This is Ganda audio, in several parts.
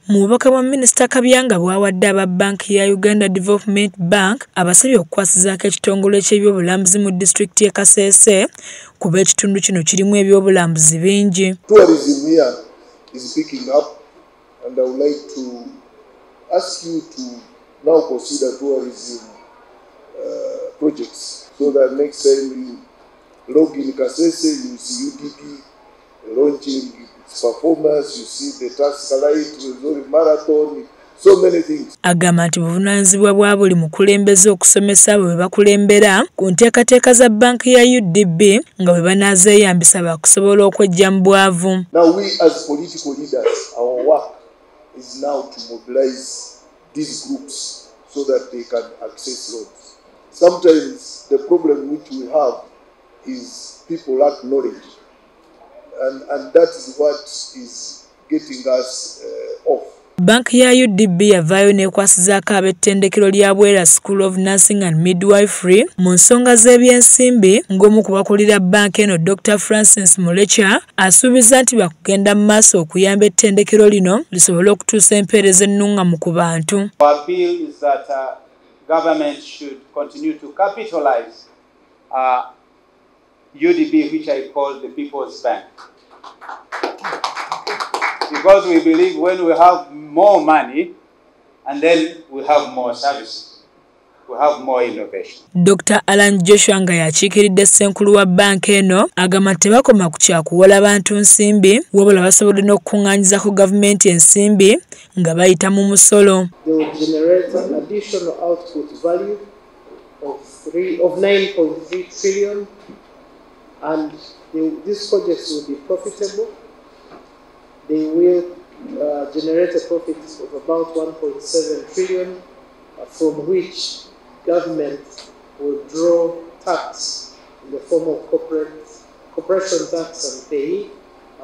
Mubaka wa Minisita Kabyanga bw'awadde aba banki ya Uganda Development Bank abasabye okukwasizaako ekitongole ky'ebyobulambuzi mu disitulikiti y'e Kasese kuba ekitundu kino kirimu ebyobulambuzi bingi. Tourism here is picking up and I would like to ask you to now consider tourism projects so that next time you log in Kasese you see UDP launching performance, you see the task marathon, so many things. Agamba nti buvunaanyizibwa bwa buli mukulembeze okusomesa bwe bakulembera ku nteekateeka za banki ya UDB nga bwe banaazeeyambisa bakusobola okwejja mu bwavu. Now we as political leaders, our work is now to mobilize these groups so that they can access loans. Sometimes the problem which we have is people lack knowledge. And that is what is getting us off. Banki ya UDB yavaayo n'ekwasizaako ab'ettendekero lya Bwera School of Nursing and Midwifery mu nsonga z'ebyensimbi ng'omu ku bakulira banki eno Dr. Francis Mulecha asuubiza nti bakugenda mu maaso okuyamba ettendekero lino lisobole okutuusa empeereza ennungamu ku bantu. Our appeal is that government should continue to capitalize UDB, which I call the People's Bank. Because we believe when we have more money and then we have more services, we have more innovation. Dr. Alan Joshua nga yakiikiridde ssenkulu wa banki eno agamba tebakoma ku kyakuwola bantu nsimbi wabula basobodde n'okukungaanyizaako gavumenti ensimbi nga bayita mu musolo. They will generate an additional output value of 9.3 trillion. And these projects will be profitable. They will generate a profit of about 1.7 trillion, from which government will draw tax in the form of corporation tax and pay,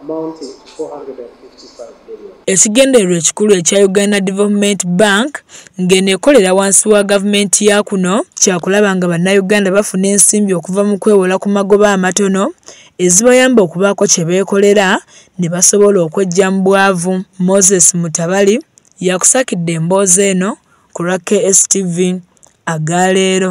amounting to 455 billion. Ekigendererwa ekikulu ekya Uganda Development Bank ng'eneekolera wansi wa gavumenti ya kuno kyakulaba nga bannayuganda bafuna ensimbi okuva mu kwewola ku magoba amatono ezibayamba okubaako kye beekolera ne basobola okwejja mu bwavu. Moses Mutabali yakusakidde emboozi eno ku lwa KSTV agaleero.